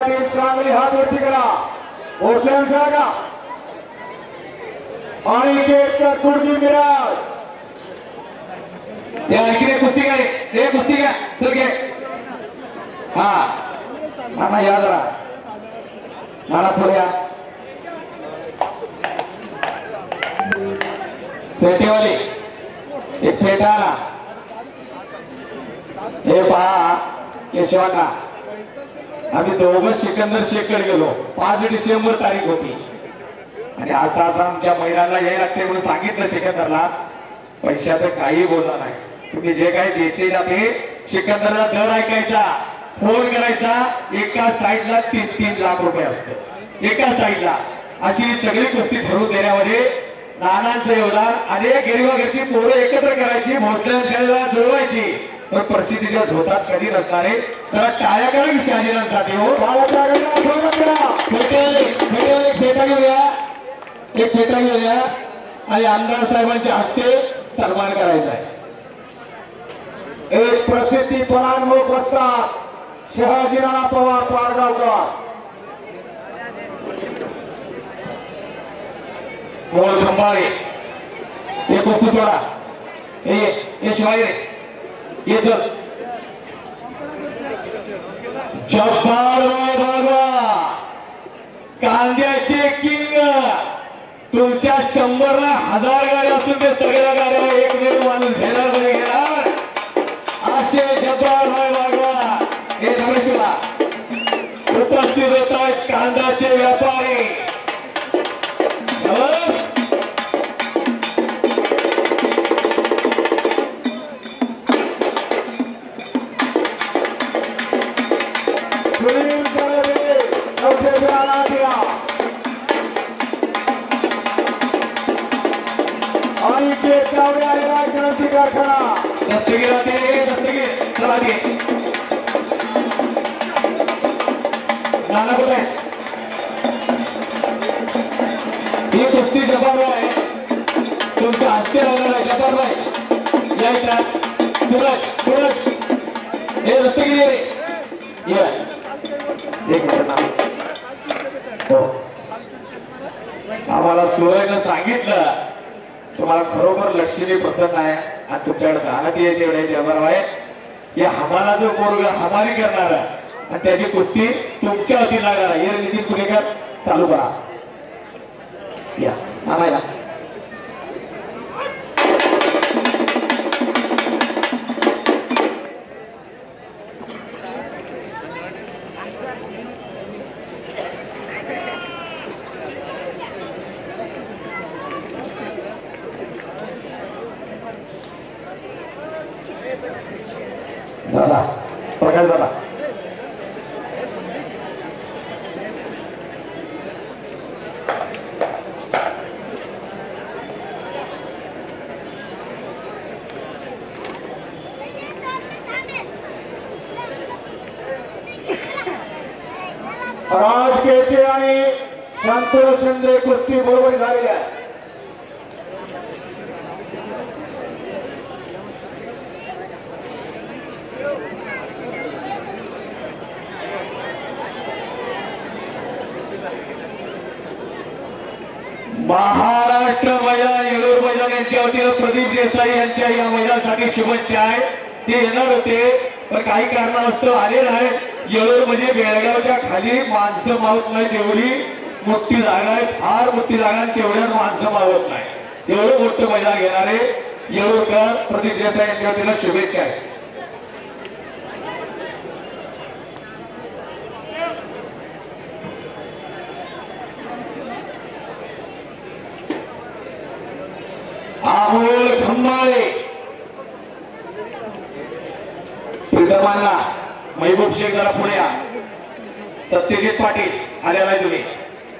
पाटील सांगली हात वरती करा भोसले का आणि केतकर कुडगी मिराज या आणखीन कुस्ती घ्या रे कुस्ती घ्या चल घे हा नाना या जरा नाना पुढे या फेटेवाली एक फेटा ना हे पहा केशवाना आम्ही दोघं सिकंदर शेखकडे गेलो 5 डिसेंबर तारीख होती आणि आता आमच्या महिलांना यायला लागते म्हणून सांगितलं सिकंदरला पैशाचं काही बोलला नाही तुम्ही जे काही द्यायचे जाते सिकंदरला दर ऐकायचा फोन करायचा एका साईडला 3-3 लाख रुपये असतं एका साईडला अशी सगळी कुस्ती ठरवून देण्यामध्ये नानांचं योगदान अनेक गरिबाघरची पोरं एकत्र करायची भोसले शाळेला जुळवायची तर परिस्थितीच्या झोतात कधी नसणारे तर टाळ्या करा की शहाजीरांसाठी हो फेटा घेऊया एक फेटा घेऊया आणि आमदार साहेबांच्या हस्ते सन्मान करायचा आहे एक प्रसिद्धी परांगमुख असतात शहाजीराव पवार पारगावकर मोळ खंबाळे हे कुस्ती सोडा हे शिवाय रे ये चल जब्बार बाबा कांद्याचे किंग तुमच्या 100ला 1000 गाड्या असून ते सगळ्या गाड्या एक वेळ माणूस घेणार मध्ये घेणार असे जब्बार बाबा हे धर्मशिवा उपस्थित होत आहेत कांद्याचे व्यापारी नाना कुठे ही कुस्ती जब्बारभाई तुमच्या हस्ते लावलेला आहे जब्बारभाई या इथं सूरज हे दस्तगिरी रे ये एक मिनिट हो आम्हाला सूरजनं सांगितलं तुम्हाला खरोखर लक्ष्मी प्रसन्न आहे आणि तुमच्याकडे दानत येते एवढे जब्बारभाई हे आम्हाला जो पोरग हमारी करणार आणि त्याची कुस्ती तुमच्या हाती लागणार आहे नितीन पुणेकर चालू करा या नाना या दादा प्रकाश दादा राज केचे आणि शांतनु शिंदे कुस्ती बरोबरी झालेली आहे महाराष्ट्र मैदान येळूर मैदान यांच्या वतीनं प्रदीप देसाई यांच्या या मैदानासाठी शुभेच्छा आहे ते येणार होते पण काही कारणास्तव आले नाही येळूर म्हणजे बेळगावच्या खाली माणसं मावत नाही तेवढी मोठी जागा आहे फार मोठी जागा आणि तेवढ्यात माणसं मावत नाही एवढं मोठं मैदान घेणारे येळूरकर प्रदीप देसाई यांच्या वतीनं शुभेच्छा आहे अमोल खंबाळे प्रीतमांना महबूब शेख जरा पुढे या सत्यजित पाटील आलेला आहे तुम्ही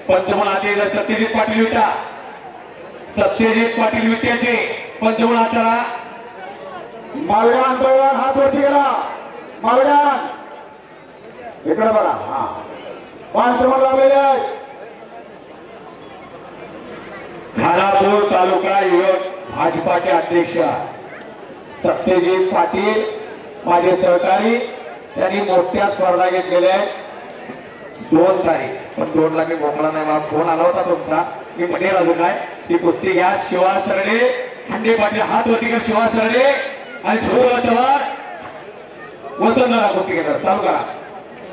पंचमूळ आते सत्यजित पाटील विटा सत्यजित पाटील विट्याचे पंचमूळ आचरा मालगान पैलवान हात वरती करा मालगान इकडे बघा हा पंचमूळ लागलेले आहेत खानापूर तालुका युवक भाजपाचे अध्यक्ष सत्यजित पाटील माझे सहकारी त्यांनी मोठ्या स्पर्धा घेतलेल्या आहेत 2 तारीख पण 2 ला मी मोकळा नाही. मला फोन आला होता तुमचा, मी म्हणेल अजून काय ती कुस्ती घ्या. शिवा सरडे खंडे पाटील हात वरती कर. शिवा सरडे आणि ध्रुव चव्हाण वसंतराव कुस्ती घेणार. चालू करा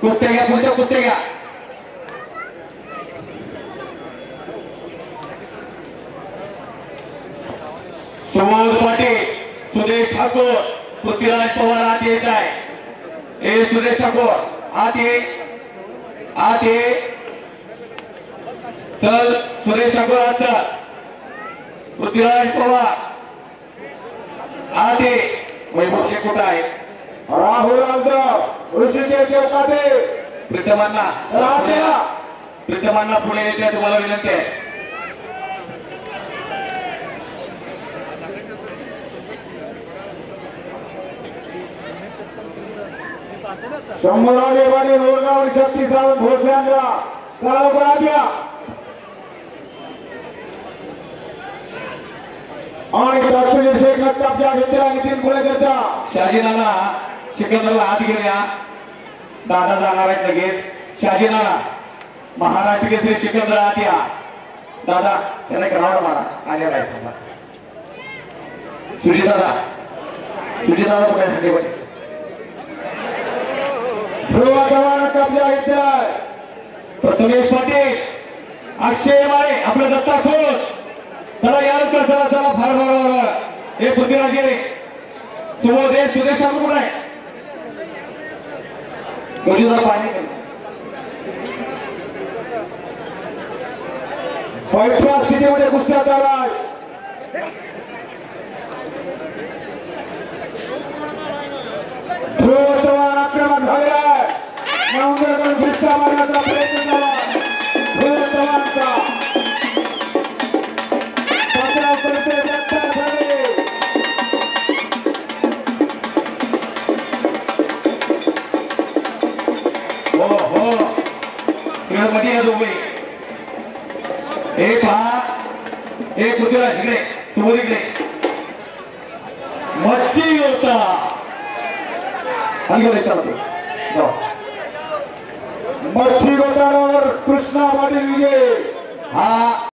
कुस्त्या घ्या, पुढच्या कुस्त्या घ्या. सुबोध पाटील, सुदेश ठाकूर, पृथ्वीराज पवार आत येत आहे. हे सुदेश ठाकूर आत ये, आत ये. चल सुरेश ठाकूर आत चल. पृथ्वीराज पवार आत ये. वैभव शेख कुठं आहे? राहुल आलजाव, ऋषिकेश देवकाते, प्रीतमांना राजा प्रीतमांना पुढे यायचे तुम्हाला विनंती आहे. शंभूराव लेवाडे, नोरगाव, शक्ती सावंत, भोसल्यांचा चला लवकर आत या. आणि तात्पुरते शेख नक्काबच्या घेतला नितीन पुणेकरचा. शहाजी नाना सिकंदरला हात घेऊया. दादा जाणार आहेत लगेच. शहाजी नाना महाराष्ट्र केसरी सिकंदर हात या. दादा त्याला ग्राउंड मारा आलेला आहे. सुजितदादा, सुजितदादा कुठे थंडीमध्ये? ध्रुव चव्हाण कब्जा घेतलाय. प्रथमेश पाटील, अक्षय माळे, आपलं दत्ता खोत. चला या लवकर, चला चला. फार फार फार फार. हे पृथ्वीराज गेले. सुबोध हे सुदेश ठाकूर कुठे आहे? गोजीदार पाणी कर. बैठ्या स्थितीमध्ये कुस्त्या चालाय. ध्रुव चव्हाण आक्रमक झालेला आहे. नवंदरकडून फिस्टा मारण्याचा प्रयत्न झाला ध्रुव चव्हाणचा. पात्राव करते गट्टार झाले. हो हो इकडे मध्ये या दोघे. एक पहा, एक पृथ्वीराज इकडे, सुबोध इकडे. मच्छी होता आणि चालतो. मच्छी गोटाळावर कृष्णा पाटील विजय. हा